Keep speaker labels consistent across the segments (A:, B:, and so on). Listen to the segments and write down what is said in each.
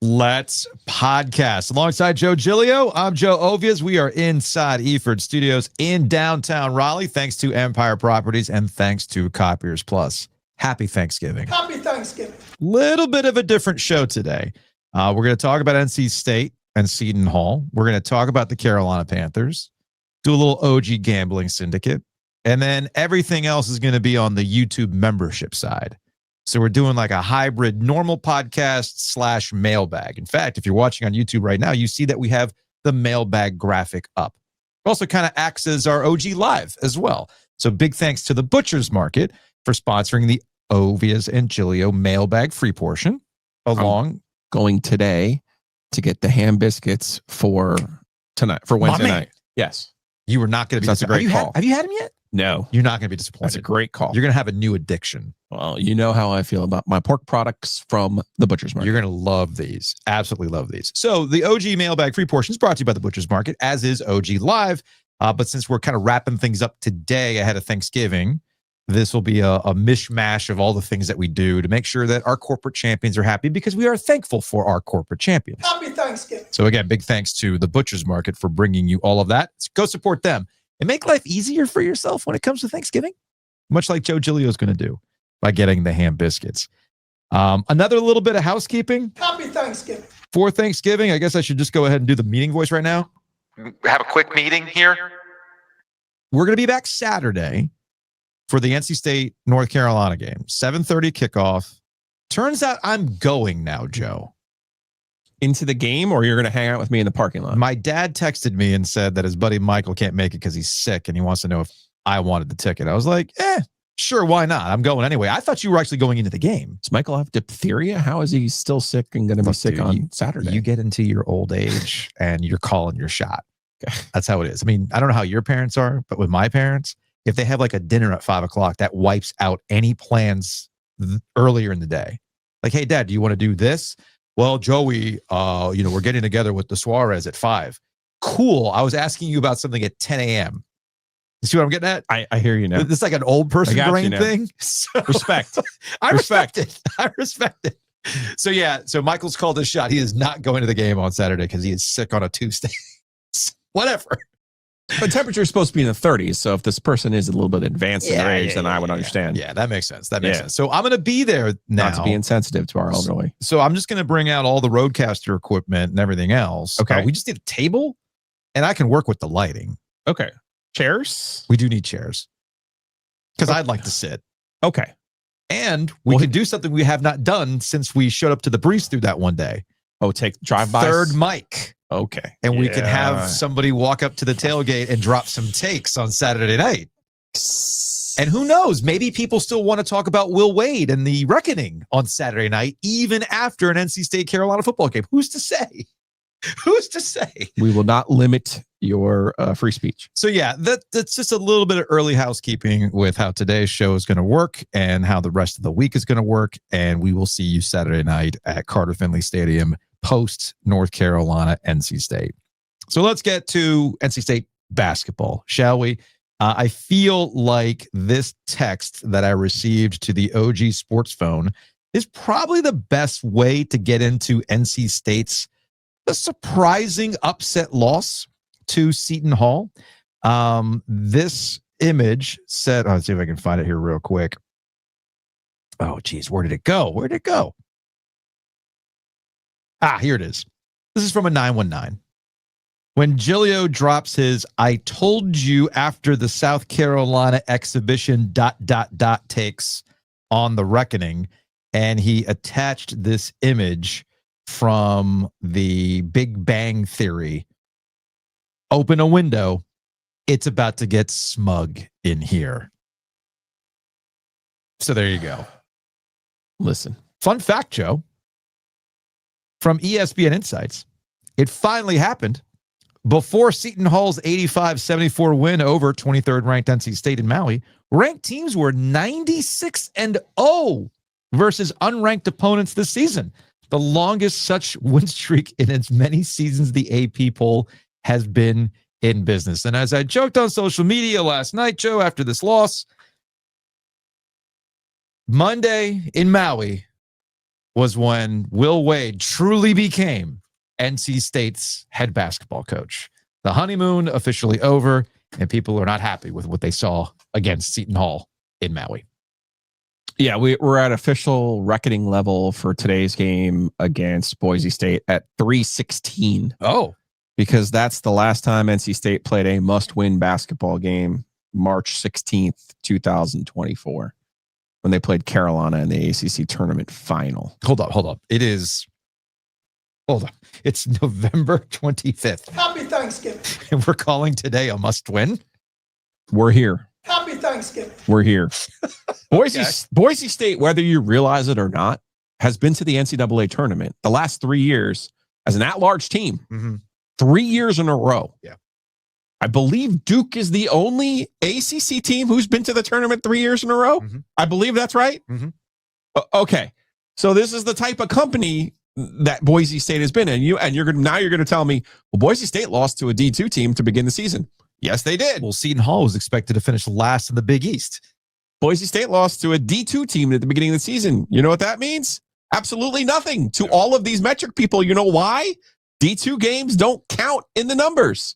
A: Let's podcast. Alongside Joe Giglio, I'm Joe Ovies. We are inside Eford Studios in downtown Raleigh, thanks to Empire Properties and thanks to Copiers Plus. Happy Thanksgiving.
B: Happy Thanksgiving.
A: Little bit of a different show today. We're going to talk about NC State and Seton Hall. We're going to talk about the Carolina Panthers, do a little OG Gambling Syndicate, and then everything else is going to be on the YouTube membership side. So we're doing like a hybrid normal podcast / mailbag. In fact, if you're watching on YouTube right now, you see that we have the mailbag graphic up. It also kind of acts as our OG Live as well. So big thanks to the Butcher's Market for sponsoring the Ovies and Giglio mailbag free portion. I'm
C: going today to get the ham biscuits for tonight, for Wednesday night. Yes.
A: You were not going to be.
C: That's a great call.
A: Have you had them yet?
C: No.
A: You're not going to be disappointed.
C: That's a great call.
A: You're going to have a new addiction.
C: Well, you know how I feel about my pork products from the Butcher's Market.
A: You're going to love these. Absolutely love these. So the OG mailbag free portion is brought to you by the Butcher's Market, as is OG Live. But since we're kind of wrapping things up today ahead of Thanksgiving, this will be a mishmash of all the things that we do to make sure that our corporate champions are happy, because we are thankful for our corporate champions.
B: Happy Thanksgiving.
A: So again, big thanks to the Butcher's Market for bringing you all of that. Go support them and make life easier for yourself when it comes to Thanksgiving, much like Joe Giglio is going to do by getting the ham biscuits. Another little bit of housekeeping.
B: Happy Thanksgiving.
A: For Thanksgiving, I guess I should just go ahead and do the meeting voice right now.
D: Have a quick meeting here.
A: We're going to be back Saturday for the NC State North Carolina game. 7:30 kickoff. Turns out I'm going now, Joe.
C: Into the game, or you're going to hang out with me in the parking lot?
A: My dad texted me and said that his buddy Michael can't make it because he's sick and he wants to know if I wanted the ticket. I was like, sure, why not? I'm going anyway. I thought you were actually going into the game.
C: Does Michael have diphtheria? How is he still sick and going to be sick on Saturday?
A: You get into your old age and you're calling your shot.
C: Okay.
A: That's how it is. I mean, I don't know how your parents are, but with my parents, if they have like a dinner at 5 o'clock, that wipes out any plans earlier in the day. Like, hey, Dad, do you want to do this? Well, Joey, we're getting together with the Suarez at 5. Cool. I was asking you about something at 10 a.m. You see what I'm getting at?
C: I hear you now.
A: This is like an old person brain thing. So,
C: respect.
A: I respect it. I respect it. So yeah, so Michael's called his shot. He is not going to the game on Saturday because he is sick on a Tuesday. Whatever.
C: But temperature is supposed to be in the 30s. So if this person is a little bit advanced in their age, then I would understand.
A: Yeah, that makes sense. That makes sense. So I'm going to be there now.
C: Not to be insensitive to our elderly.
A: So I'm just going to bring out all the Roadcaster equipment and everything else.
C: Okay.
A: We just need a table, and I can work with the lighting.
C: Okay. Chairs?
A: We do need chairs because I'd like to sit.
C: Okay.
A: And we can do something we have not done since we showed up to the Breeze through that one day.
C: Oh, take drive-bys?
A: Third mic.
C: Okay.
A: And we can have somebody walk up to the tailgate and drop some takes on Saturday night. And who knows, maybe people still want to talk about Will Wade and the reckoning on Saturday night, even after an NC State Carolina football game. Who's to say? Who's to say?
C: We will not limit your free speech.
A: So yeah, that's just a little bit of early housekeeping with how today's show is going to work and how the rest of the week is going to work. And we will see you Saturday night at Carter Finley Stadium post North Carolina, NC State. So let's get to NC State basketball, shall we? I feel like this text that I received to the OG Sports phone is probably the best way to get into NC State's surprising upset loss to Seton Hall. This image said, let's see if I can find it here real quick. Oh, geez, where did it go? Where did it go? Here it is. This is from a 919. When Giglio drops his "I told you after the South Carolina exhibition ... takes on the reckoning," and he attached this image from the Big Bang Theory. Open a window. It's about to get smug in here. So there you go.
C: Listen.
A: Fun fact, Joe. From ESPN Insights, it finally happened. Before Seton Hall's 85-74 win over 23rd ranked NC State in Maui, ranked teams were 96-0 versus unranked opponents this season. The longest such win streak in as many seasons the AP poll has been in business. And as I joked on social media last night, Joe, after this loss, Monday in Maui was when Will Wade truly became NC State's head basketball coach. The honeymoon officially over, and people are not happy with what they saw against Seton Hall in Maui.
C: Yeah, we're at official reckoning level for today's game against Boise State at 316.
A: Oh,
C: because that's the last time NC State played a must-win basketball game, March 16th, 2024, when they played Carolina in the ACC tournament final.
A: Hold up. It's November 25th.
B: Happy Thanksgiving.
A: And we're calling today a must-win.
C: We're here.
B: Happy Thanksgiving.
C: We're here.
A: Okay.
C: Boise State, whether you realize it or not, has been to the NCAA tournament the last 3 years as an at-large team.
A: Mm-hmm.
C: 3 years in a row.
A: Yeah.
C: I believe Duke is the only ACC team who's been to the tournament 3 years in a row.
A: Mm-hmm.
C: I believe that's right.
A: Mm-hmm.
C: Okay. So this is the type of company that Boise State has been in. You're going to tell me, well, Boise State lost to a D2 team to begin the season. Yes, they did.
A: Well, Seton Hall was expected to finish last in the Big East.
C: Boise State lost to a D2 team at the beginning of the season. You know what that means? Absolutely nothing to all of these metric people. You know why? D2 games don't count in the numbers.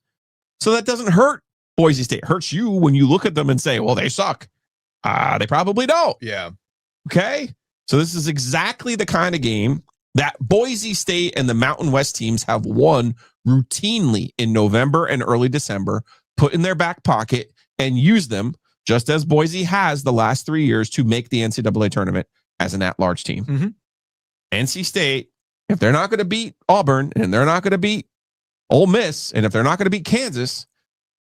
C: So that doesn't hurt Boise State. It hurts you when you look at them and say, well, they suck. They probably don't.
A: Yeah.
C: Okay. So this is exactly the kind of game that Boise State and the Mountain West teams have won routinely in November and early December, put in their back pocket and use them just as Boise has the last 3 years to make the NCAA tournament as an at-large team.
A: Mm-hmm.
C: NC State, if they're not going to beat Auburn and they're not going to beat Ole Miss, and if they're not going to beat Kansas,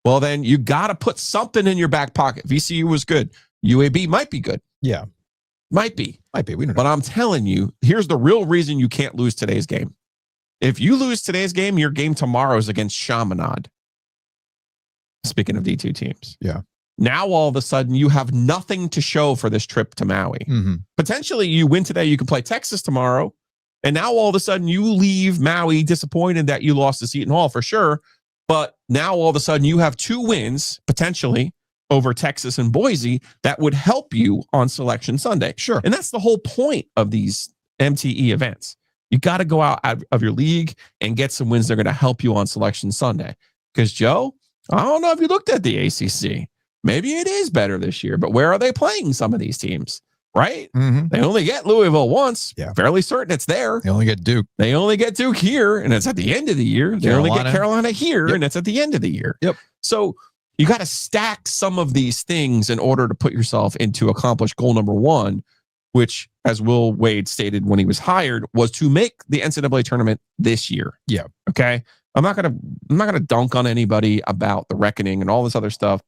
C: well, then you got to put something in your back pocket. VCU was good. UAB might be good.
A: Yeah.
C: Might be.
A: We don't know.
C: But I'm telling you, here's the real reason you can't lose today's game. If you lose today's game, your game tomorrow is against Chaminade. Speaking of D2 teams.
A: Yeah.
C: Now, all of a sudden, you have nothing to show for this trip to Maui.
A: Mm-hmm.
C: Potentially, you win today, you can play Texas tomorrow. And now, all of a sudden, you leave Maui disappointed that you lost to Seton Hall for sure. But now, all of a sudden, you have 2 wins, potentially, over Texas and Boise that would help you on Selection Sunday.
A: Sure.
C: And that's the whole point of these MTE events. You got to go out of your league and get some wins that are going to help you on Selection Sunday. Because, Joe, I don't know if you looked at the ACC. Maybe it is better this year, but where are they playing some of these teams? Right?
A: Mm-hmm.
C: They only get Louisville once.
A: Yeah.
C: Fairly certain it's there.
A: They only get Duke.
C: They only get Duke here, and it's at the end of the year. They only get Carolina here,
A: Yep.
C: and it's at the end of the year.
A: Yep.
C: So you got to stack some of these things in order to put yourself into accomplish goal number 1, which, as Will Wade stated when he was hired, was to make the NCAA tournament this year.
A: Yeah.
C: Okay. I'm not gonna dunk on anybody about the reckoning and all this other stuff.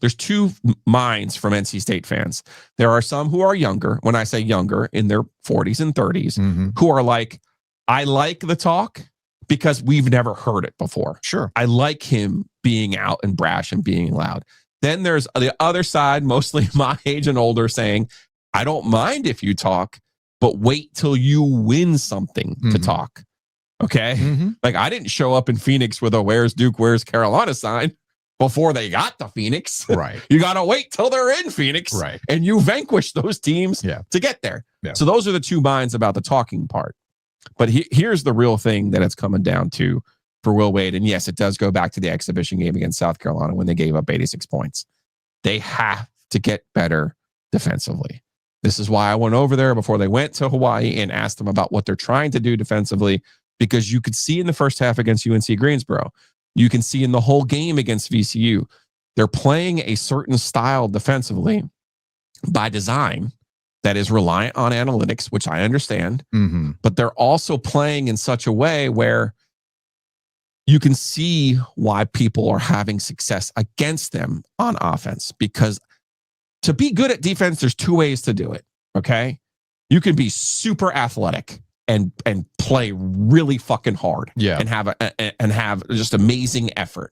C: There's 2 minds from NC State fans. There are some who are younger, when I say younger, in their 40s and 30s,
A: Mm-hmm.
C: who are like, I like the talk because we've never heard it before.
A: Sure.
C: I like him being out and brash and being loud. Then there's the other side, mostly my age and older, saying, I don't mind if you talk, but wait till you win something to
A: Mm-hmm.
C: talk. Okay.
A: Mm-hmm.
C: Like, I didn't show up in Phoenix with a where's Duke, where's Carolina sign before they got to Phoenix.
A: Right.
C: You got to wait till they're in Phoenix.
A: Right.
C: And you vanquish those teams
A: Yeah.
C: to get there.
A: Yeah.
C: So those are the 2 minds about the talking part. But here's the real thing that it's coming down to for Will Wade. And yes, it does go back to the exhibition game against South Carolina when they gave up 86 points. They have to get better defensively. This is why I went over there before they went to Hawaii and asked them about what they're trying to do defensively, because you could see in the first half against UNC Greensboro, you can see in the whole game against VCU, they're playing a certain style defensively by design that is reliant on analytics, which I understand,
A: Mm-hmm.
C: but they're also playing in such a way where you can see why people are having success against them on offense. Because to be good at defense, there's 2 ways to do it. Okay. You can be super athletic and play really fucking hard.
A: Yeah.
C: And have just amazing effort.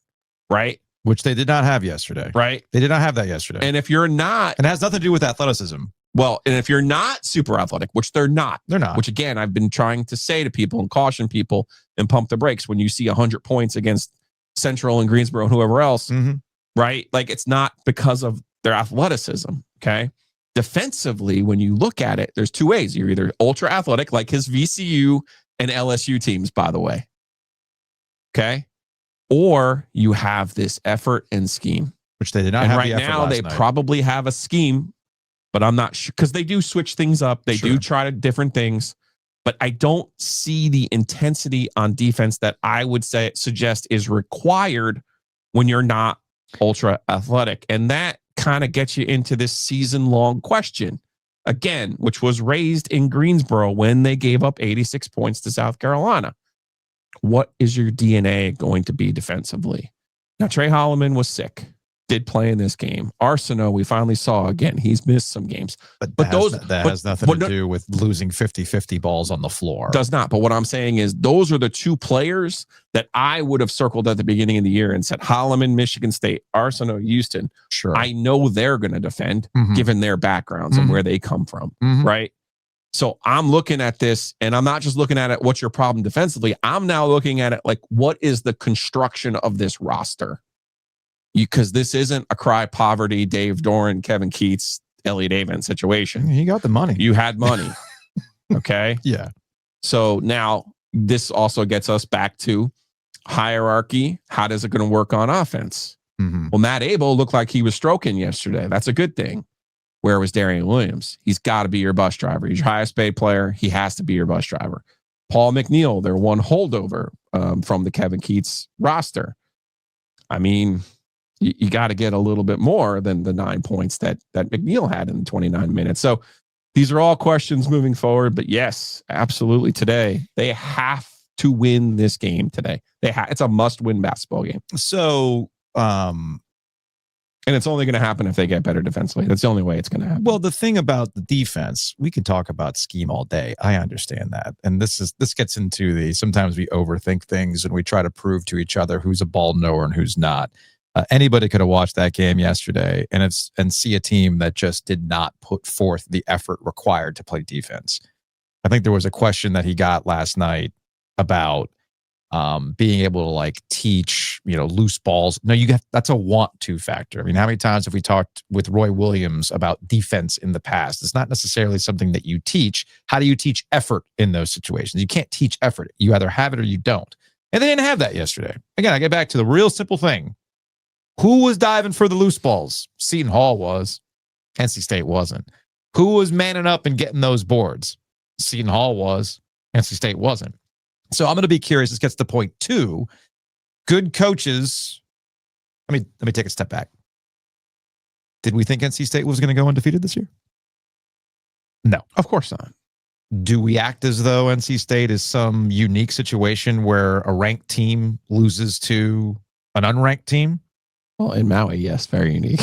C: Right.
A: Which they did not have yesterday.
C: Right.
A: They did not have that yesterday.
C: And if you're not,
A: And it has nothing to do with athleticism.
C: well, and if you're not super athletic, which they're not, which again, I've been trying to say to people and caution people and pump the brakes when you see 100 points against Central and Greensboro and whoever else,
A: Mm-hmm.
C: right? Like, it's not because of their athleticism. Okay. defensively, when you look at it, there's two ways. You're either ultra athletic, like his VCU and LSU teams, by the way. Okay. Or you have this effort and scheme.
A: Which they did not
C: and
A: have
C: right
A: the effort
C: now,
A: last
C: they
A: night.
C: probably have a scheme, but I'm not sure because they do switch things up. They do try to different things, but I don't see the intensity on defense that I would suggest is required when you're not ultra athletic. And that kind of gets you into this season-long question again, which was raised in Greensboro when they gave up 86 points to South Carolina. What is your DNA going to be defensively? Now, Trey Holloman was sick, did play in this game. Arsenault, we finally saw again. He's missed some games.
A: But that has nothing to do with losing 50-50 balls on the floor.
C: Does not. But what I'm saying is those are the two players that I would have circled at the beginning of the year and said, Holloman, Michigan State, Arsenault, Houston.
A: Sure.
C: I know they're going to defend given their backgrounds and where they come from, right? So I'm looking at this, and I'm not just looking at it, what's your problem defensively? I'm now looking at it like, what is the construction of this roster? Because this isn't a cry poverty, Dave Doran, Kevin Keats, Elliot Avent situation.
A: He got the money.
C: You had money. Okay.
A: Yeah.
C: So now this also gets us back to hierarchy. How does it going to work on offense? Well, Matt Abel looked like he was stroking yesterday. That's a good thing. Where was Darian Williams? He's got to be your bus driver. He's your highest paid player. He has to be your bus driver. Paul McNeil, their one holdover from the Kevin Keats roster. I mean, you got to get a little bit more than the 9 points that McNeil had in 29 minutes. So these are all questions moving forward. But yes, absolutely. Today, they have to win this game today. It's a must-win basketball game.
A: So,
C: and it's only going to happen if they get better defensively. That's the only way it's going to happen.
A: well, the thing about the defense, we could talk about scheme all day. I understand that. And this gets into sometimes we overthink things and we try to prove to each other who's a ball knower and who's not. Anybody could have watched that game yesterday and see a team that just did not put forth the effort required to play defense. I think there was a question that he got last night about being able to like teach, loose balls. No, that's a want to factor. I mean, how many times have we talked with Roy Williams about defense in the past? It's not necessarily something that you teach. How do you teach effort in those situations? You can't teach effort. You either have it or you don't. And they didn't have that yesterday. Again, I get back to the real simple thing. Who was diving for the loose balls? Seton Hall was. NC State wasn't. Who was manning up and getting those boards? Seton Hall was. NC State wasn't. So I'm going to be curious. This gets to point two. Good coaches. Let me take a step back. Did we think NC State was going to go undefeated this year? No,
C: Of course not.
A: Do we act as though NC State is some unique situation where a ranked team loses to an unranked team?
C: Well, in Maui, yes, very unique.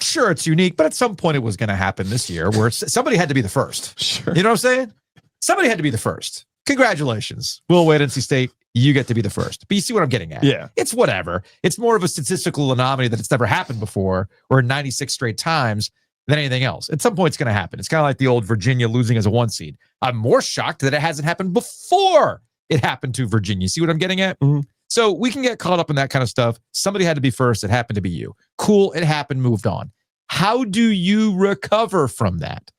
A: Sure, it's unique, but at some point it was going to happen this year where somebody had to be the first.
C: Sure.
A: You know what I'm saying? Somebody had to be the first. Congratulations. Will Wade, NC State, you get to be the first. But you see what I'm getting at.
C: Yeah.
A: It's whatever. It's more of a statistical anomaly that it's never happened before or 96 straight times than anything else. At some point it's going to happen. It's kind of like the old Virginia losing as a 1 seed. I'm more shocked that it hasn't happened before it happened to Virginia. See what I'm getting at?
C: Mm-hmm.
A: So we can get caught up in that kind of stuff. Somebody had to be first. It happened to be you. Cool. It happened. Moved on. How do you recover from that?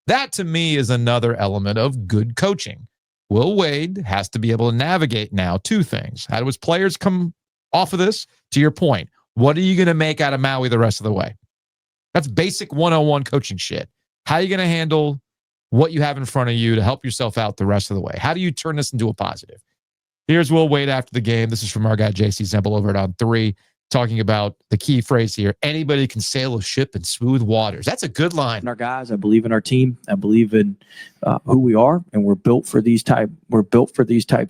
A: That to me is another element of good coaching. Will Wade has to be able to navigate now two things. How do his players come off of this? To your point, what are you going to make out of Maui the rest of the way? That's basic 101 coaching shit. How are you going to handle what you have in front of you to help yourself out the rest of the way? How do you turn this into a positive? Here's Will Wade after the game. This is from our guy, JC Zempel, over at On 3, talking about the key phrase here. Anybody can sail a ship in smooth waters. That's a good line.
E: In our guys, I believe in our team. I believe in who we are, and we're built for these type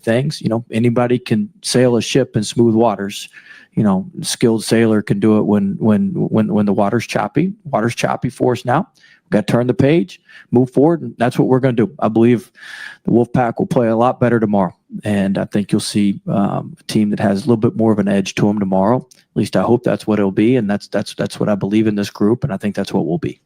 E: things. Anybody can sail a ship in smooth waters. Skilled sailor can do it when the water's choppy. Water's choppy for us now. We've got to turn the page, move forward, and that's what we're going to do. I believe the Wolfpack will play a lot better tomorrow, and I think you'll see a team that has a little bit more of an edge to them tomorrow. At least I hope that's what it'll be, and that's what I believe in this group, and I think that's what we'll be.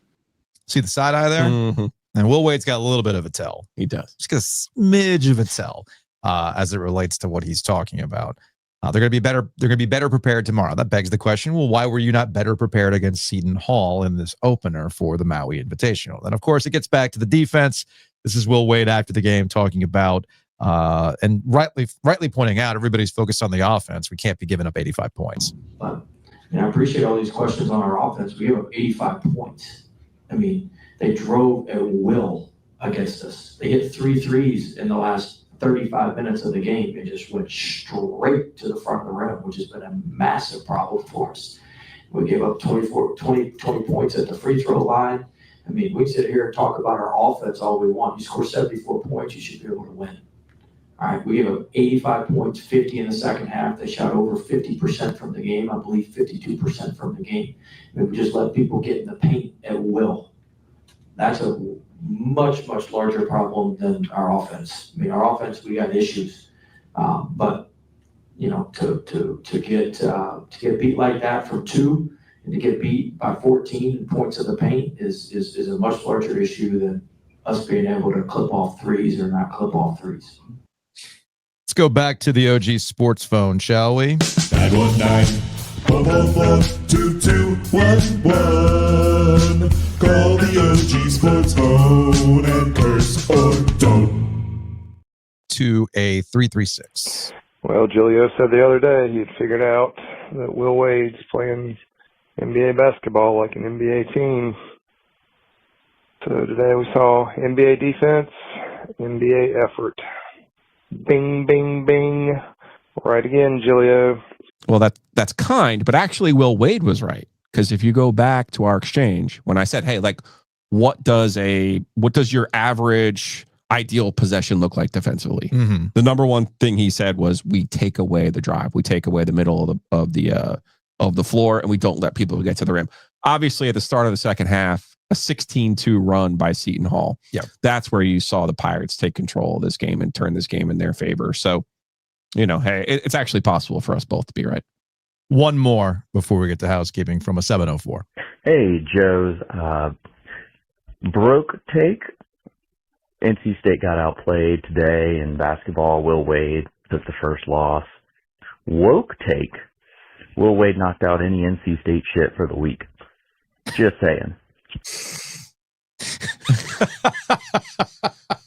A: See the side eye there?
C: Mm-hmm.
A: And Will Wade's got a little bit of a tell.
C: He does.
A: Just got a smidge of a tell as it relates to what he's talking about. They're going to be better. They're going to be better prepared tomorrow. That begs the question: well, why were you not better prepared against Seton Hall in this opener for the Maui Invitational? And of course, it gets back to the defense. This is Will Wade after the game talking about and rightly pointing out everybody's focused on the offense. We can't be giving up 85 points.
E: But and I appreciate all these questions on our offense. We gave up 85 points. I mean, they drove at will against us. They hit 3 threes in the last 35 minutes of the game. It just went straight to the front of the rim, which has been a massive problem for us. We gave up 20 points at the free throw line. I mean, we sit here and talk about our offense all we want. You score 74 points, you should be able to win. All right, we gave up 85 points, 50 in the second half. They shot over 50% from the game. I believe 52% from the game. I mean, we just let people get in the paint at will. That's a much, much larger problem than our offense. I mean, our offense, we got issues. But, you know, to get beat like that from 2 and to get beat by 14 points of the paint is a much larger issue than us being able to clip off threes or not clip off threes.
A: Let's go back to the OG sports phone, shall we?
F: 919-444-2211. Call the OG sports phone and curse or don't.
A: To a 336.
G: Well, Giglio said the other day he'd figured out that Will Wade's playing NBA basketball like an NBA team. So today we saw NBA defense, NBA effort. Bing, bing, bing. Right again, Giglio.
C: Well, that's kind, but actually Will Wade was right. Because if you go back to our exchange, when I said, hey, like, what does your average ideal possession look like defensively?
A: Mm-hmm.
C: The number one thing he said was we take away the drive. We take away the middle of the floor, and we don't let people get to the rim. Obviously, at the start of the second half, a 16-2 run by Seton Hall.
A: Yeah.
C: That's where you saw the Pirates take control of this game and turn this game in their favor. So, you know, hey, it's actually possible for us both to be right.
A: One more before we get to housekeeping from a 704.
H: Hey, Joe's broke take. NC State got outplayed today in basketball. Will Wade took the first loss. Woke take. Will Wade knocked out any NC State shit for the week. Just saying.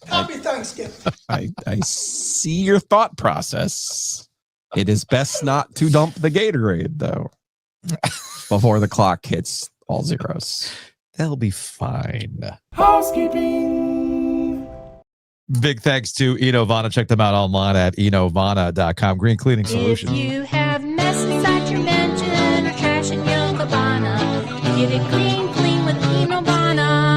B: Happy Thanksgiving.
C: I see your thought process. It is best not to dump the Gatorade, though, before the clock hits all zeros.
A: They'll be fine.
F: Housekeeping.
A: Big thanks to Enovana. Check them out online at enovana.com. Green Cleaning Solutions.
I: If you have mess inside your mansion or trash in your cabana, get it clean with Enovana.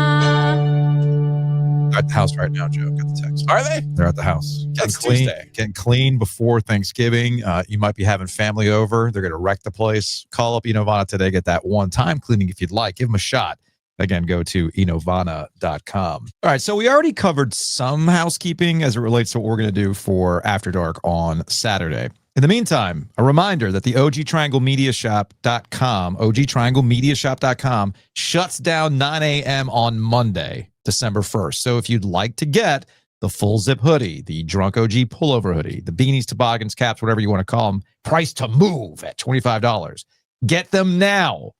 A: At the house right now, Joe. Got the text.
C: Are they?
A: They're at the house.
C: That's Tuesday.
A: Getting clean before Thanksgiving. You might be having family over. They're going to wreck the place. Call up Enovana today. Get that one-time cleaning if you'd like. Give them a shot. Again, go to enovana.com. All right, so we already covered some housekeeping as it relates to what we're going to do for After Dark on Saturday. In the meantime, a reminder that the ogtrianglemediashop.com shuts down 9 a.m. on Monday, December 1st. So if you'd like to get the full zip hoodie, the Drunk OG pullover hoodie, the beanies, toboggans, caps, whatever you want to call them, priced to move at $25. Get them now.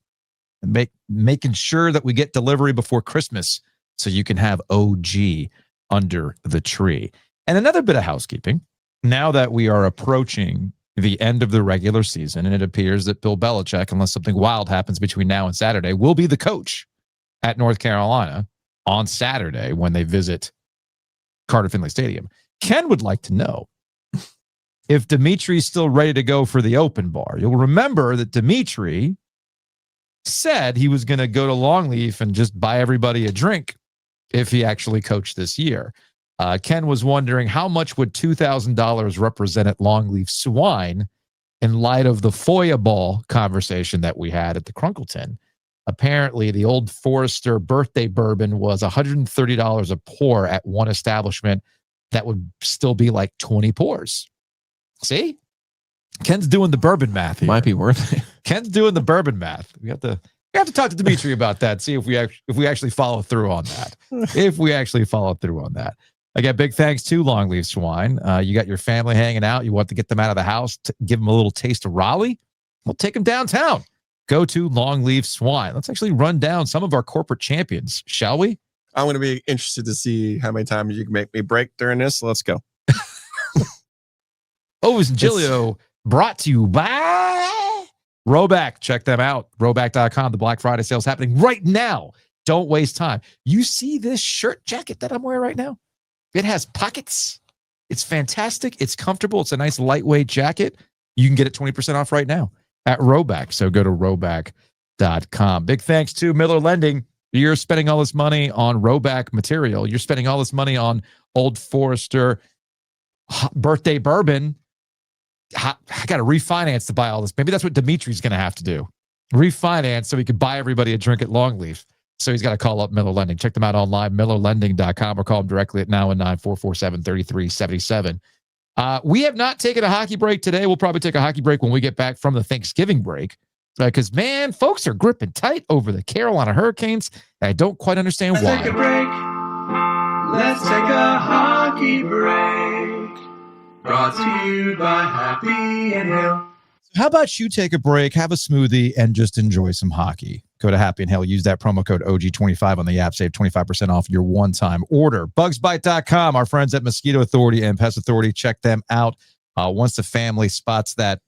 A: And making sure that we get delivery before Christmas so you can have OG under the tree. And another bit of housekeeping. Now that we are approaching the end of the regular season, and it appears that Bill Belichick, unless something wild happens between now and Saturday, will be the coach at North Carolina on Saturday when they visit Carter Finley Stadium. Ken would like to know if Dimitri's still ready to go for the open bar. You'll remember that Dimitri said he was going to go to Longleaf and just buy everybody a drink if he actually coached this year. Ken was wondering how much would $2,000 represent at Longleaf Swine in light of the Foya Ball conversation that we had at the Crunkleton. Apparently, the Old Forester birthday bourbon was $130 a pour at one establishment. That would still be like 20 pours. See? Ken's doing the bourbon math here.
C: Might be worth it.
A: Ken's doing the bourbon math. We have to talk to Dimitri about that. See if we actually follow through on that. Again, big thanks to Longleaf Swine. You got your family hanging out. You want to get them out of the house, give them a little taste of Raleigh? We'll take them downtown. Go to Longleaf Swine. Let's actually run down some of our corporate champions, shall we?
C: I'm going to be interested to see how many times you can make me break during this. Let's go.
A: Ovies Giglio brought to you by Roback. Check them out. Roback.com. The Black Friday sale is happening right now. Don't waste time. You see this shirt jacket that I'm wearing right now? It has pockets. It's fantastic. It's comfortable. It's a nice lightweight jacket. You can get it 20% off right now at Roback. So go to Roback.com. Big thanks to Miller Lending. You're spending all this money on Roback material. You're spending all this money on Old Forester birthday bourbon. I got to refinance to buy all this. Maybe that's what Dimitri's going to have to do. Refinance so he could buy everybody a drink at Longleaf. So he's got to call up Miller Lending. Check them out online, millerlending.com, or call them directly at 919-447-3377. We have not taken a hockey break today. We'll probably take a hockey break when we get back from the Thanksgiving break. Because, man, folks are gripping tight over the Carolina Hurricanes. And I don't quite understand why.
F: Take a break. Let's take a hockey break. Brought to you by Happy and Hill.
A: How about you take a break, have a smoothie, and just enjoy some hockey? Go to Happy and Hill. Use that promo code OG25 on the app. Save 25% off your one-time order. Bugsbite.com. Our friends at Mosquito Authority and Pest Authority. Check them out. Once the family spots that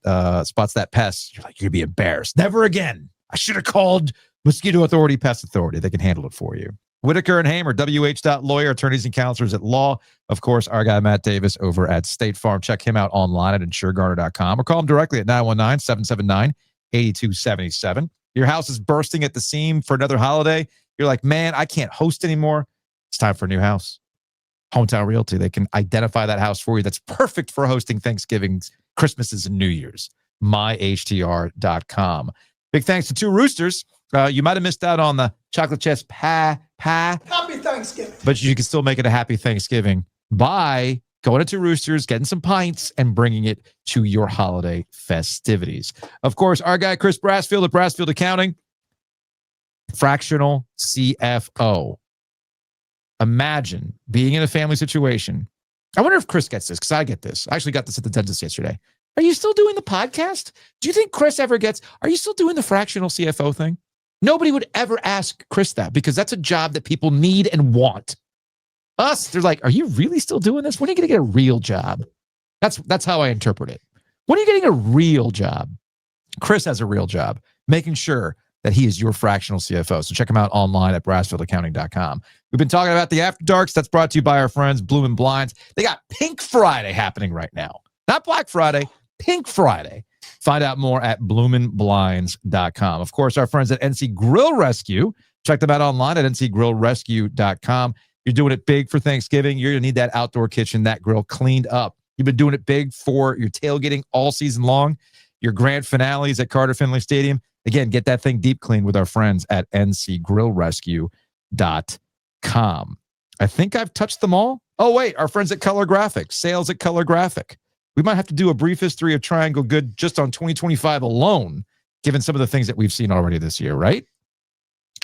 A: pest, you're like, you're going to be embarrassed. Never again. I should have called Mosquito Authority, Pest Authority. They can handle it for you. Whitaker and Hamer, WH.lawyer, attorneys and counselors at law. Of course, our guy, Matt Davis, over at State Farm. Check him out online at insuregarner.com or call him directly at 919-779-8277. Your house is bursting at the seam for another holiday. You're like, man, I can't host anymore. It's time for a new house. Hometown Realty, they can identify that house for you. That's perfect for hosting Thanksgivings, Christmases, and New Year's. myhtr.com. Big thanks to Two Roosters. You might have missed out on the chocolate chest pie.
B: Happy Thanksgiving.
A: But you can still make it a happy Thanksgiving by going to Two Roosters, getting some pints, and bringing it to your holiday festivities. Of course, our guy, Chris Brassfield at Brassfield Accounting, fractional CFO. Imagine being in a family situation. I wonder if Chris gets this, because I get this. I actually got this at the dentist yesterday. Are you still doing the podcast? Do you think Chris ever gets, are you still doing the fractional CFO thing? Nobody would ever ask Chris that, because that's a job that people need and want. Us, they're like, are you really still doing this? When are you going to get a real job? That's how I interpret it. When are you getting a real job? Chris has a real job, making sure that he is your fractional CFO. So check him out online at brassfieldaccounting.com. We've been talking about the After Darks. That's brought to you by our friends, Bloomin' Blinds. They got Pink Friday happening right now. Not Black Friday, Pink Friday. Find out more at bloominblinds.com. Of course, our friends at NC Grill Rescue. Check them out online at ncgrillrescue.com. You're doing it big for Thanksgiving. You're going to need that outdoor kitchen, that grill cleaned up. You've been doing it big for your tailgating all season long. Your grand finales at Carter Finley Stadium. Again, get that thing deep cleaned with our friends at ncgrillrescue.com. I think I've touched them all. Oh, wait, our friends at Color Graphic, sales at Color Graphic. We might have to do a brief history of Triangle Good just on 2025 alone, given some of the things that we've seen already this year, right?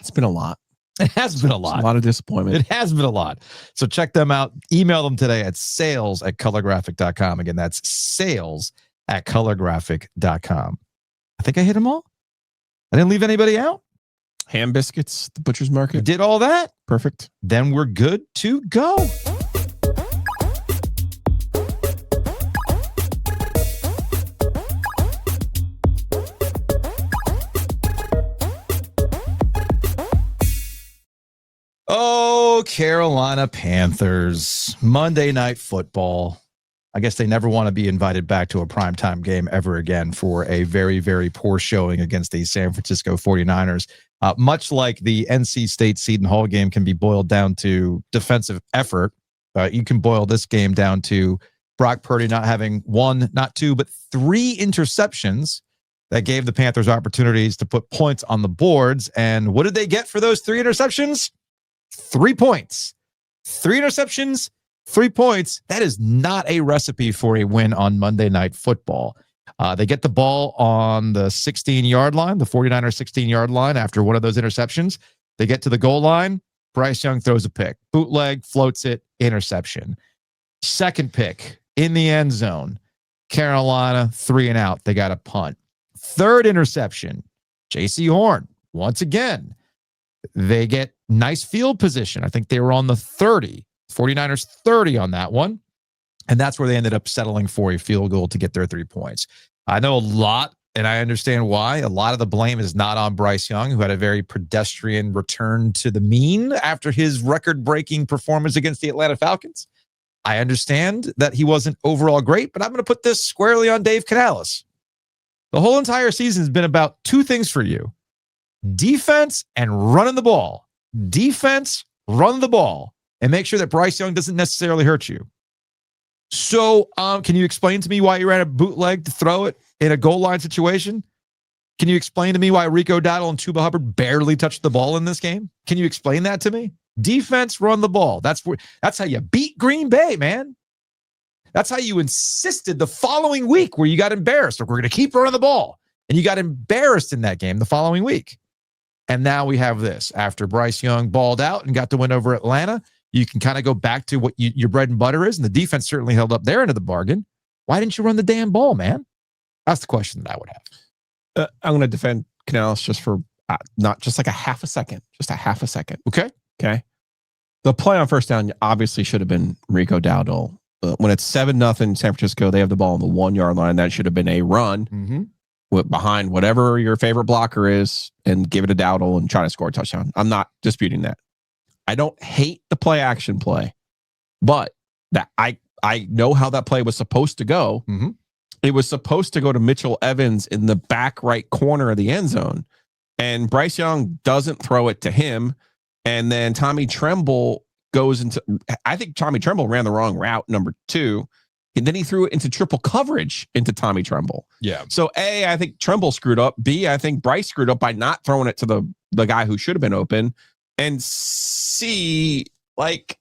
C: It's been a lot.
A: It has been a lot.
C: A lot of disappointment.
A: It has been a lot. So check them out. Email them today at sales@colorgraphic.com. Again, that's sales@colorgraphic.com. I think I hit them all. I didn't leave anybody out.
C: Ham biscuits, the butcher's
A: We
C: market.
A: did all that.
C: Perfect.
A: Then we're good to go. Oh, Carolina Panthers. Monday Night Football. I guess they never want to be invited back to a primetime game ever again for a very, very poor showing against the San Francisco 49ers. Much like the NC State Seton Hall game can be boiled down to defensive effort, you can boil this game down to Brock Purdy not having one, not two, but three interceptions that gave the Panthers opportunities to put points on the boards. And what did they get for those three interceptions? 3 points. 3 interceptions, 3 points. That is not a recipe for a win on Monday Night Football. They get the ball on the 16-yard line, the 49er 16-yard line after one of those interceptions. They get to the goal line. Bryce Young throws a pick. Bootleg, floats it, interception. Second pick in the end zone. Carolina, 3 and out. They got a punt. Third interception. J.C. Horn, once again. They get nice field position. I think they were on the 30. 49ers 30 on that one. And that's where they ended up settling for a field goal to get their 3 points. I know a lot, and I understand why. A lot of the blame is not on Bryce Young, who had a very pedestrian return to the mean after his record-breaking performance against the Atlanta Falcons. I understand that he wasn't overall great, but I'm going to put this squarely on Dave Canales. The whole entire season has been about 2 things for you: defense and running the ball. Defense, run the ball, and make sure that Bryce Young doesn't necessarily hurt you. So can you explain to me why you ran a bootleg to throw it in a goal line situation? Can you explain to me why Rico Dowdle and Chuba Hubbard barely touched the ball in this game? Can you explain that to me? Defense, run the ball. That's how you beat Green Bay, man. That's how you insisted the following week where you got embarrassed. We're going to keep running the ball. And you got embarrassed in that game the following week. And now we have this. After Bryce Young balled out and got the win over Atlanta, you can kind of go back to what your bread and butter is. And the defense certainly held up their end of the bargain. Why didn't you run the damn ball, man? That's the question that I would have.
C: I'm going to defend Canales just for not just like a half a second. Just a half a second. Okay. The play on first down obviously should have been Rico Dowdle. When it's 7-0 San Francisco, they have the ball on the 1 yard line. That should have been a run behind whatever your favorite blocker is and give it a Dowdle and try to score a touchdown. I'm not disputing that. I don't hate the play action play, but that I know how that play was supposed to go. It was supposed to go to Mitchell Evans in the back right corner of the end zone, and Bryce Young doesn't throw it to him. And then Tommy Tremble goes into, I think Tommy Tremble ran the wrong route, number 2. And then he threw it into triple coverage into Tommy Tremble.
A: Yeah.
C: So A, I think Tremble screwed up. B, I think Bryce screwed up by not throwing it to the guy who should have been open. And C, like,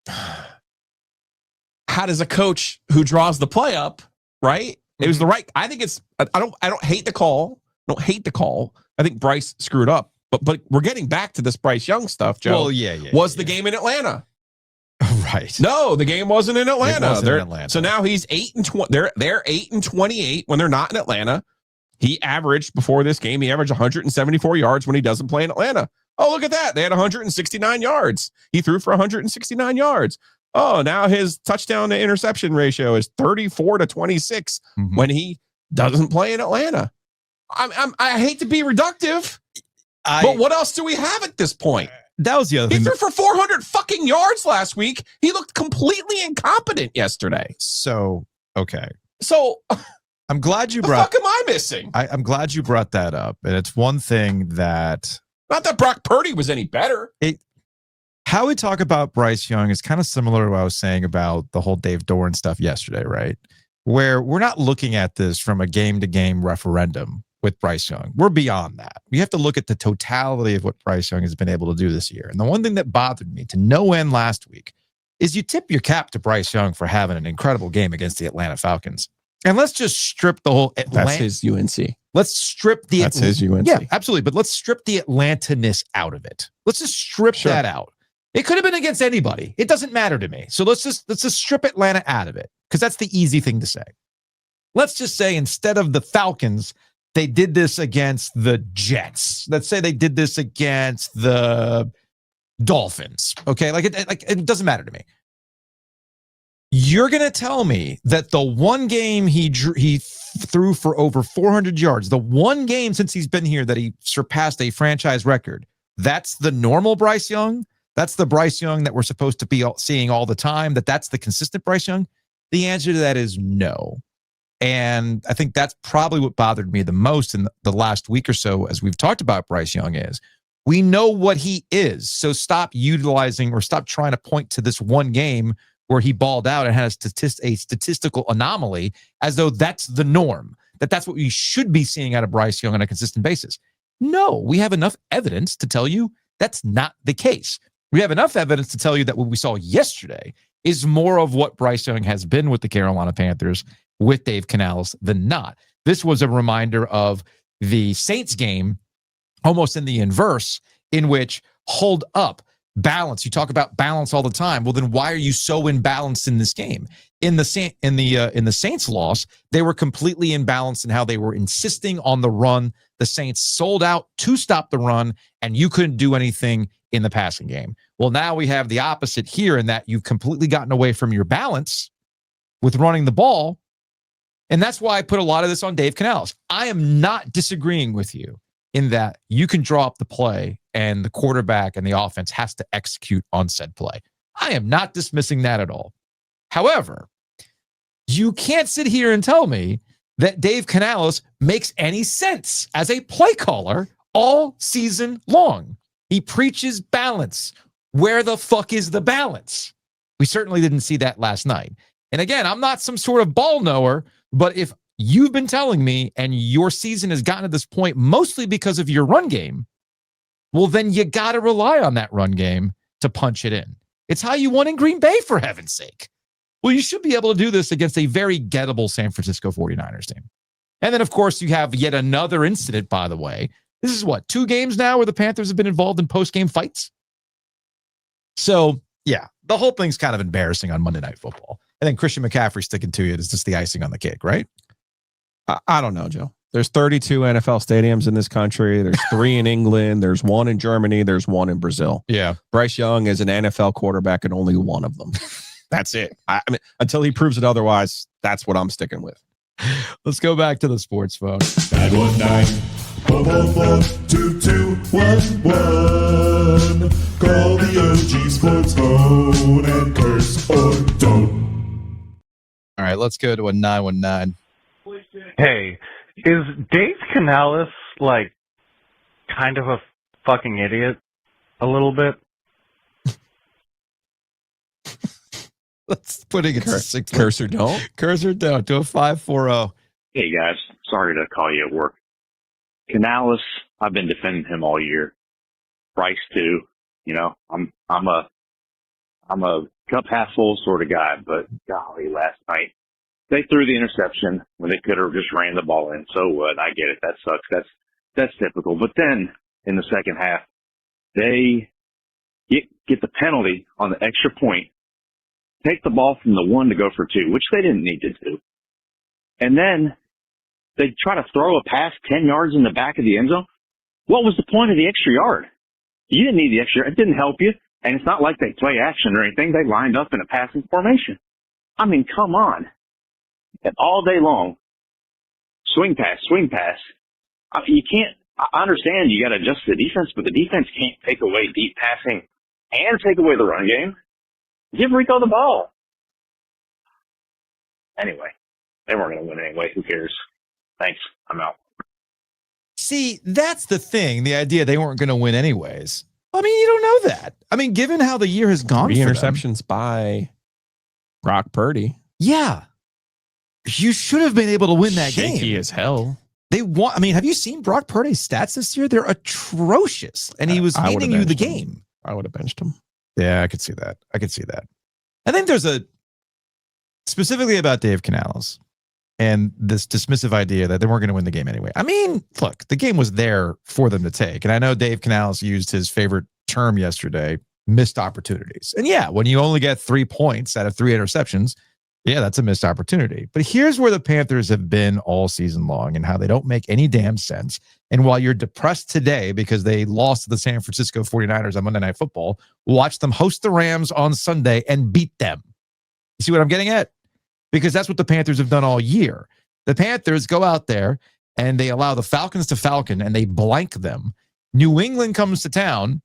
C: how does a coach who draws the play up, right? It was the right. I think it's, I don't hate the call. I don't hate the call. I think Bryce screwed up. But we're getting back to this Bryce Young stuff, Joe.
A: Well, yeah.
C: Was the game in Atlanta?
A: Right.
C: No, the game wasn't in Atlanta.
A: It wasn't in Atlanta.
C: So now he's 8-20. They're 8-28 when they're not in Atlanta. He averaged before this game. He averaged 174 yards when he doesn't play in Atlanta. Oh, look at that! They had 169 yards. He threw for 169 yards. Oh, now his touchdown to interception ratio is 34-26 when he doesn't play in Atlanta. I hate to be reductive. But what else do we have at this point?
A: That was the other thing.
C: He threw for 400 fucking yards last week. He looked completely incompetent yesterday.
A: So, okay.
C: So
A: I'm glad you
C: the
A: brought.
C: fuck am I missing?
A: I'm glad you brought that up. And it's one thing that.
C: Not that Brock Purdy was any better.
A: How we talk about Bryce Young is kind of similar to what I was saying about the whole Dave Doran stuff yesterday, right? Where we're not looking at this from a game-to-game referendum with Bryce Young. We're beyond that. We have to look at the totality of what Bryce Young has been able to do this year. And the one thing that bothered me to no end last week is you tip your cap to Bryce Young for having an incredible game against the Atlanta Falcons. And let's just strip the whole
C: That's his UNC.
A: Let's strip the
C: That's his UNC.
A: Yeah, absolutely. But let's strip the Atlanta-ness out of it. Let's just strip that out. It could have been against anybody. It doesn't matter to me. So let's just strip Atlanta out of it, because that's the easy thing to say. Let's just say instead of the Falcons, they did this against the Jets. Let's say they did this against the Dolphins. Okay, it doesn't matter to me. You're going to tell me that the one game he threw for over 400 yards, the one game since he's been here that he surpassed a franchise record, that's the normal Bryce Young? That's the Bryce Young that we're supposed to be seeing all the time? That's the consistent Bryce Young? The answer to that is no. And I think that's probably what bothered me the most in the last week or so as we've talked about Bryce Young is we know what he is. So stop utilizing or stop trying to point to this one game where he balled out and had a statistical anomaly as though that's the norm, that's what we should be seeing out of Bryce Young on a consistent basis. No, we have enough evidence to tell you that's not the case. We have enough evidence to tell you that what we saw yesterday is more of what Bryce Young has been with the Carolina Panthers with Dave Canales than not. This was a reminder of the Saints game, almost in the inverse, in which hold up. balance. You talk about balance all the time. Well, then why are you so imbalanced in this game? In the Saints loss, they were completely imbalanced in how they were insisting on the run. The Saints sold out to stop the run, and you couldn't do anything in the passing game. Well, now we have the opposite here in that you've completely gotten away from your balance with running the ball. And that's why I put a lot of this on Dave Canales. I am not disagreeing with you in that you can draw up the play and the quarterback and the offense has to execute on said play. I am not dismissing that at all. However, you can't sit here and tell me that Dave Canales makes any sense as a play caller all season long. He preaches balance. Where the fuck is the balance? We certainly didn't see that last night. And again, I'm not some sort of ball knower, but if you've been telling me and your season has gotten to this point mostly because of your run game, well, then you got to rely on that run game to punch it in. It's how you won in Green Bay, for heaven's sake. Well, you should be able to do this against a very gettable San Francisco 49ers team. And then, of course, you have yet another incident, by the way. This is what, 2 games now where the Panthers have been involved in post-game fights? So, yeah, the whole thing's kind of embarrassing on Monday Night Football. And then Christian McCaffrey sticking to it is just the icing on the cake, right?
C: I don't know, Joe. There's 32 NFL stadiums in this country. There's 3 in England. There's 1 in Germany. There's 1 in Brazil.
A: Yeah.
C: Bryce Young is an NFL quarterback in only one of them. That's it. I mean, until he proves it otherwise, that's what I'm sticking with.
A: Let's go back to the sports phone.
F: 919-444-2211. Call the OG Sports Phone and curse or don't.
A: All right, let's go to a 919.
J: Hey, is Dave Canales like kind of a fucking idiot? A little bit?
A: Let's put it
C: Curse or don't?
A: Curse or don't to a 540.
K: Hey guys, sorry to call you at work. Canales, I've been defending him all year. Bryce too. You know, I'm a cup half full sort of guy, but golly, last night they threw the interception when they could have just ran the ball in. So what? I get it. That sucks. That's typical. But then in the second half, they get the penalty on the extra point, take the ball from the 1 to go for 2, which they didn't need to do. And then they try to throw a pass 10 yards in the back of the end zone. What was the point of the extra yard? You didn't need the extra. It didn't help you. And it's not like they play action or anything. They lined up in a passing formation. I mean, come on. And all day long, swing pass. I mean, you can't, I understand you got to adjust the defense, but the defense can't take away deep passing and take away the run game. Give Rico the ball. Anyway, they weren't going to win anyway. Who cares? Thanks. I'm out.
A: See, that's the thing. The idea they weren't going to win anyways. I mean, you don't know that. I mean, given how the year has gone,
C: 3 interceptions by Brock Purdy.
A: Yeah. You should have been able to win that game.
C: Shaky as hell.
A: They want. I mean, have you seen Brock Purdy's stats this year? They're atrocious, and he was handing you the game.
C: I would have benched him.
A: Yeah, I could see that. And then there's specifically about Dave Canales and this dismissive idea that they weren't going to win the game anyway. I mean, look, the game was there for them to take, and I know Dave Canales used his favorite term yesterday, missed opportunities. And yeah, when you only get 3 points out of 3 interceptions. Yeah, that's a missed opportunity. But here's where the Panthers have been all season long and how they don't make any damn sense. And while you're depressed today because they lost to the San Francisco 49ers on Monday Night Football, watch them host the Rams on Sunday and beat them. You see what I'm getting at? Because that's what the Panthers have done all year. The Panthers go out there and they allow the Falcons to falcon and they blank them. New England comes to town.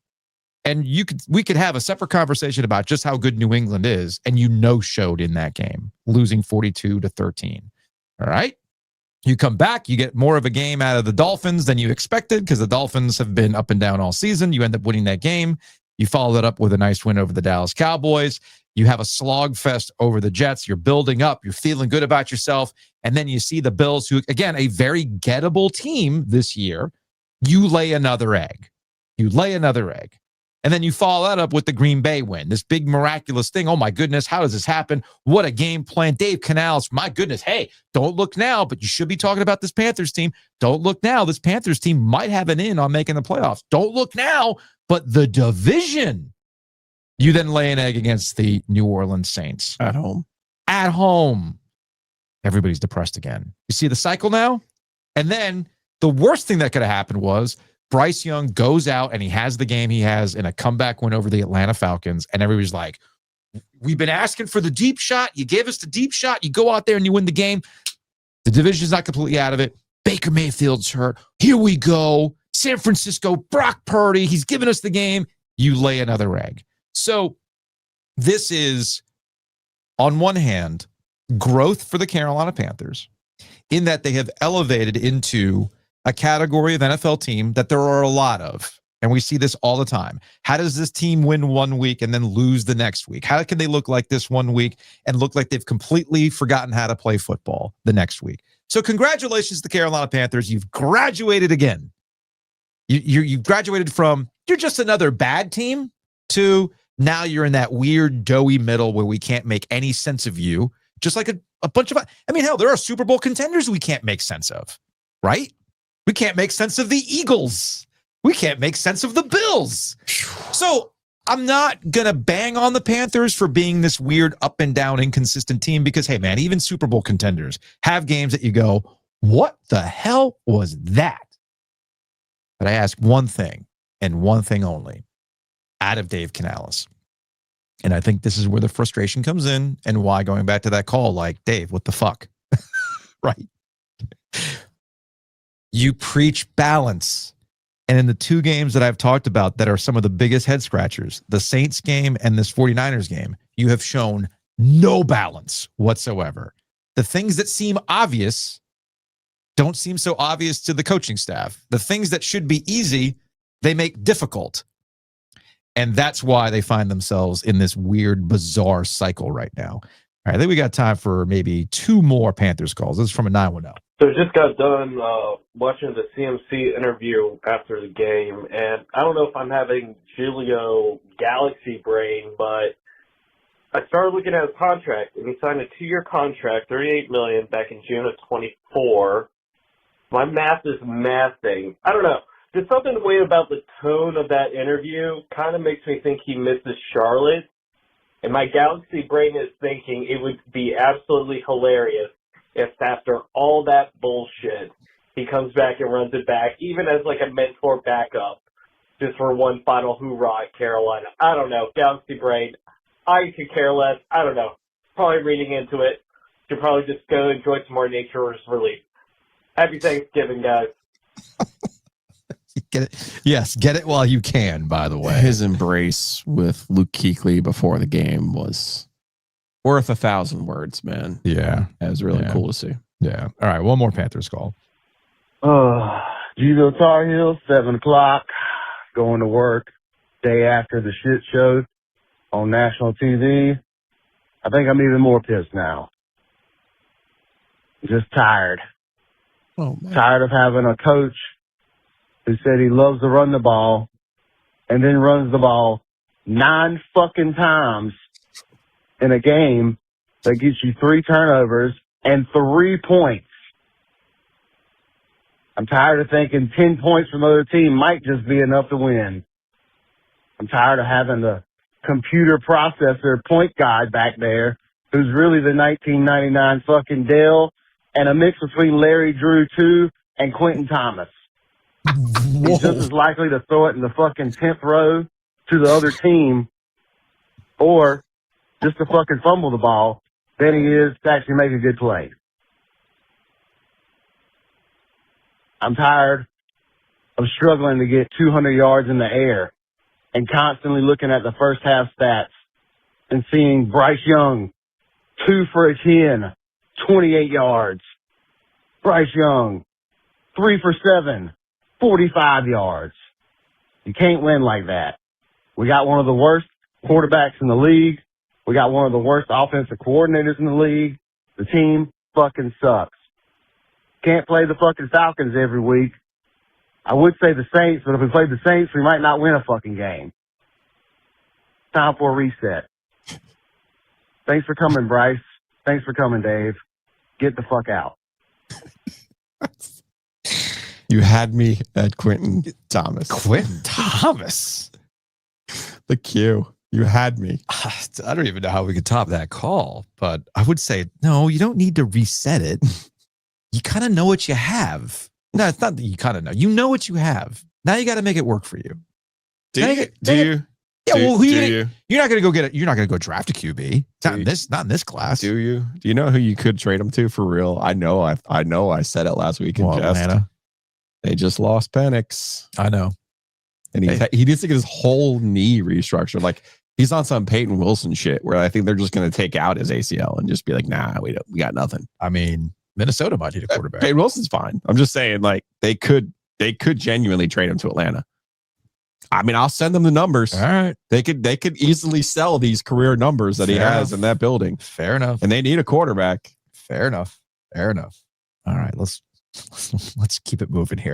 A: And we could have a separate conversation about just how good New England is, and you no-showed in that game, losing 42-13. All right? You come back, you get more of a game out of the Dolphins than you expected because the Dolphins have been up and down all season. You end up winning that game. You follow that up with a nice win over the Dallas Cowboys. You have a slog fest over the Jets. You're building up. You're feeling good about yourself. And then you see the Bills, who, again, a very gettable team this year. You lay another egg. And then you follow that up with the Green Bay win, this big miraculous thing. Oh, my goodness, how does this happen? What a game plan. Dave Canales, my goodness. Hey, don't look now, but you should be talking about this Panthers team. Don't look now. This Panthers team might have an in on making the playoffs. Don't look now, but the division You then lay an egg against the New Orleans Saints.
C: At home.
A: At home. Everybody's depressed again. You see the cycle now? And then the worst thing that could have happened was Bryce Young goes out and he has the game he has in a comeback win over the Atlanta Falcons. And everybody's like, we've been asking for the deep shot. You gave us the deep shot. You go out there and you win the game. The division's not completely out of it. Baker Mayfield's hurt. Here we go. San Francisco, Brock Purdy. He's giving us the game. You lay another egg. So this is, on one hand, growth for the Carolina Panthers in that they have elevated into a category of NFL team that there are a lot of. And we see this all the time. How does this team win one week and then lose the next week? How can they look like this one week and look like they've completely forgotten how to play football the next week? So congratulations to the Carolina Panthers. You've graduated again. You've graduated from you're just another bad team to now you're in that weird doughy middle where we can't make any sense of you. Just like a bunch of, I mean, hell, there are Super Bowl contenders we can't make sense of, right? We can't make sense of the Eagles. We can't make sense of the Bills. So I'm not going to bang on the Panthers for being this weird up and down inconsistent team because, hey, man, even Super Bowl contenders have games that you go, what the hell was that? But I ask one thing and one thing only out of Dave Canales. And I think this is where the frustration comes in and why going back to that call, like, Dave, what the fuck? Right. You preach balance. And in the two games that I've talked about that are some of the biggest head scratchers, the Saints game and this 49ers game, you have shown no balance whatsoever. The things that seem obvious don't seem so obvious to the coaching staff. The things that should be easy, they make difficult. And that's why they find themselves in this weird, bizarre cycle right now. All right, I think we got time for maybe two more Panthers calls. This is from a 910.
L: So just got done watching the CMC interview after the game, and I don't know if I'm having Giglio galaxy brain, but I started looking at his contract, and he signed a 2-year contract, $38 million, back in June of 24. My math is mathing. I don't know. There's something weird about the tone of that interview. Kind of makes me think he misses Charlotte. And my galaxy brain is thinking it would be absolutely hilarious if after all that bullshit, he comes back and runs it back, even as like a mentor backup, just for one final hoorah at Carolina. I don't know. Galaxy brain. I could care less. I don't know. Probably reading into it. Should probably just go enjoy some more nature's relief. Happy Thanksgiving, guys.
A: Get it? Yes, get it while you can, by the way.
C: His embrace with Luke Kuechly before the game was worth 1,000 words, man.
A: Yeah.
C: That was really cool to see.
A: Yeah. All right, one more Panthers call.
M: Giglio Tar Heels, 7 o'clock, going to work, day after the shit show on national TV. I think I'm even more pissed now. Just tired.
C: Oh, man.
M: Tired of having a coach who said he loves to run the ball and then runs the ball 9 fucking times in a game that gets you 3 turnovers and 3 points. I'm tired of thinking 10 points from the other team might just be enough to win. I'm tired of having the computer processor point guy back there who's really the 1999 fucking Dell and a mix between Larry Drew 2 and Quentin Thomas. He's just as likely to throw it in the fucking 10th row to the other team or just to fucking fumble the ball than he is to actually make a good play. I'm tired of struggling to get 200 yards in the air and constantly looking at the first half stats and seeing Bryce Young, 2 for a 10, 28 yards. Bryce Young, 3 for 7, 45 yards. You can't win like that. We got one of the worst quarterbacks in the league. We got one of the worst offensive coordinators in the league. The team fucking sucks. Can't play the fucking Falcons every week. I would say the Saints, but if we played the Saints, we might not win a fucking game. Time for a reset. Thanks for coming, Bryce. Thanks for coming, Dave. Get the fuck out.
C: You had me at Quentin Thomas.
A: Quentin Thomas?
C: The Q. You had me.
A: I don't even know how we could top that call, but I would say, no, you don't need to reset it. You kind of know what you have. No, it's not that you kind of know. You know what you have. Now you got to make it work for you.
C: Do you?
A: Yeah, well,
C: you?
A: You're not going to go get it. You're not going to go draft a QB. Not in this class.
C: Do you? Do you know who you could trade him to for real? I know. I said it last week in jest.
A: Atlanta.
C: They just lost Penix.
A: I know.
C: And he needs to get his whole knee restructured. Like he's on some Peyton Wilson shit where I think they're just going to take out his ACL and just be like, nah, we got nothing.
A: I mean, Minnesota might need a quarterback.
C: Peyton Wilson's fine. I'm just saying, like they could genuinely trade him to Atlanta. I mean, I'll send them the numbers.
A: All right.
C: They could easily sell these career numbers that he has in that building.
A: Fair enough.
C: And they need a quarterback.
A: Fair enough. All right, let's keep it moving here.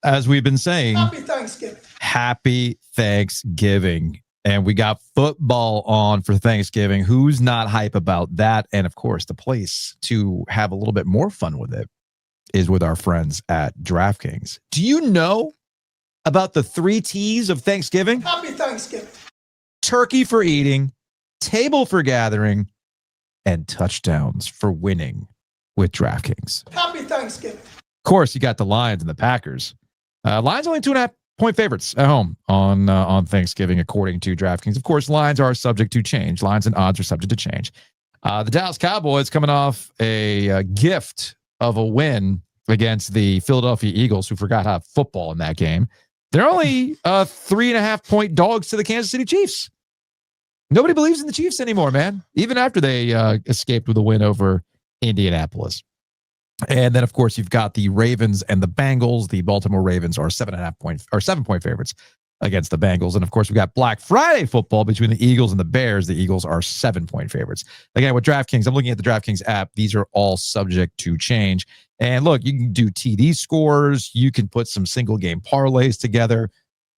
A: As we've been saying,
B: Happy Thanksgiving.
A: Happy Thanksgiving. And we got football on for Thanksgiving. Who's not hype about that? And of course, the place to have a little bit more fun with it is with our friends at DraftKings. Do you know about the 3 T's of Thanksgiving?
B: Happy Thanksgiving.
A: Turkey for eating, table for gathering, and touchdowns for winning with DraftKings.
B: Happy Thanksgiving.
A: Of course, you got the Lions and the Packers. Lions only 2.5-point favorites at home on Thanksgiving, according to DraftKings. Of course, lines are subject to change. Lines and odds are subject to change. The Dallas Cowboys coming off a gift of a win against the Philadelphia Eagles, who forgot how to football in that game. They're only 3.5-point dogs to the Kansas City Chiefs. Nobody believes in the Chiefs anymore, man, even after they escaped with a win over Indianapolis. And then, of course, you've got the Ravens and the Bengals. The Baltimore Ravens are 7-point favorites against the Bengals. And of course, we've got Black Friday football between the Eagles and the Bears. The Eagles are 7-point favorites. Again, with DraftKings, I'm looking at the DraftKings app. These are all subject to change. And look, you can do TD scores. You can put some single game parlays together,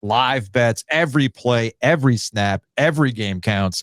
A: live bets, every play, every snap, every game counts.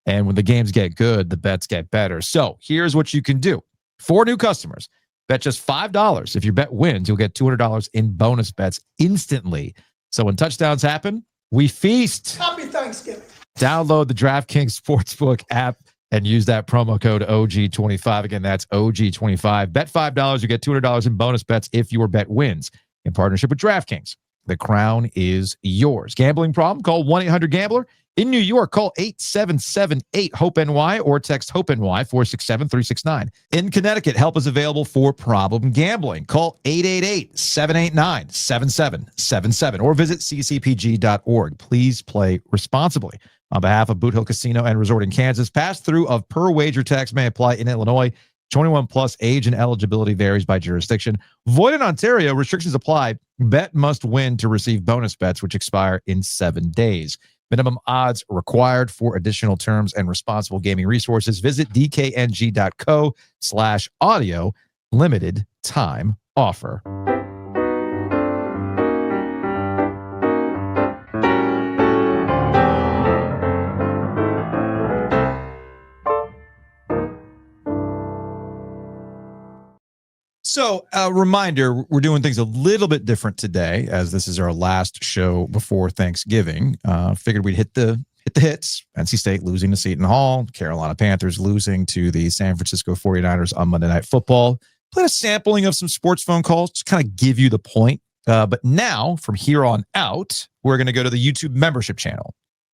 A: And when the games get good, the bets get better. So here's what you can do. For new customers, bet just $5. If your bet wins, you'll get $200 in bonus bets instantly. So when touchdowns happen, we feast.
B: Happy Thanksgiving.
A: Download the DraftKings Sportsbook app and use that promo code OG25. Again, that's OG25. Bet $5, you get $200 in bonus bets if your bet wins. In partnership with DraftKings, the crown is yours. Gambling problem? Call 1-800-GAMBLER. In New York, call 877-8-HOPE-NY or text HOPE-NY 467-369. In Connecticut, help is available for problem gambling. Call 888-789-7777 or visit ccpg.org. Please play responsibly. On behalf of Boot Hill Casino and Resort in Kansas, pass-through of per wager tax may apply in Illinois. 21 plus, age and eligibility varies by jurisdiction. Void in Ontario, restrictions apply. Bet must win to receive bonus bets, which expire in 7 days. Minimum odds required. For additional terms and responsible gaming resources, visit dkng.co/audio. Limited time offer. So, a reminder, we're doing things a little bit different today, as this is our last show before Thanksgiving. Figured we'd hit the hits. NC State losing to Seton Hall, Carolina Panthers losing to the San Francisco 49ers on Monday Night Football. Played a sampling of some sports phone calls, just kind of give you the point. But now, from here on out, we're going to go to the YouTube membership channel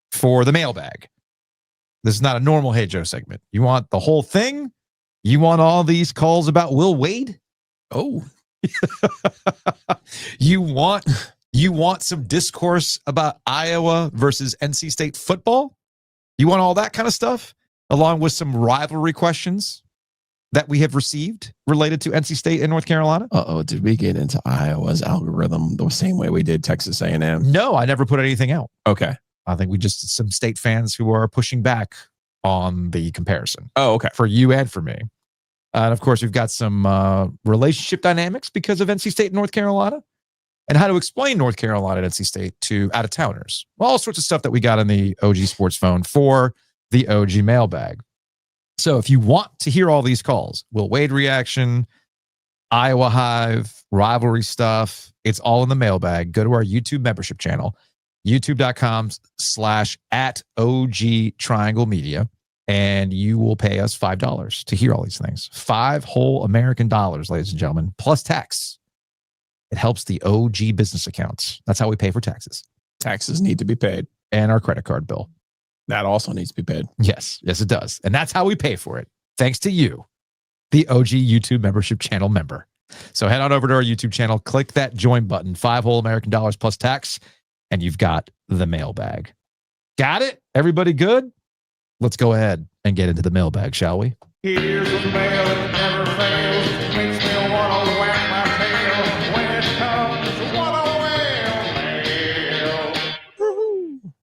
A: for the mailbag. This is not a normal Hey Joe segment. You want the whole thing? You want all these calls about Will Wade? Oh, you want some discourse about Iowa versus NC State football? You want all that kind of stuff, along with some rivalry questions that we have received related to NC State and North Carolina?
C: Did we get into Iowa's algorithm the same way we did Texas A&M?
A: No, I never put anything out.
C: Okay.
A: I think we just some State fans who are pushing back on the comparison.
C: Oh, okay.
A: For you and for me. And of course, we've got some relationship dynamics because of NC State and North Carolina, and how to explain North Carolina and NC State to out-of-towners. All sorts of stuff that we got on the OG Sports phone for the OG mailbag. So if you want to hear all these calls, Will Wade reaction, Iowa Hive, rivalry stuff, it's all in the mailbag. Go to our YouTube membership channel, youtube.com/@OG Triangle Media, and you will pay us $5 to hear all these things. 5 whole American dollars, ladies and gentlemen, plus tax. It helps the OG business accounts. That's how we pay for taxes.
C: Taxes need to be paid.
A: And our credit card bill.
C: That also needs to be paid.
A: Yes, it does. And that's how we pay for it. Thanks to you, the OG YouTube membership channel member. So head on over to our YouTube channel, click that join button, 5 whole American dollars plus tax, and you've got the mailbag. Got it? Everybody good? Let's go ahead and get into the mailbag, shall we?
F: Here's the mailbag.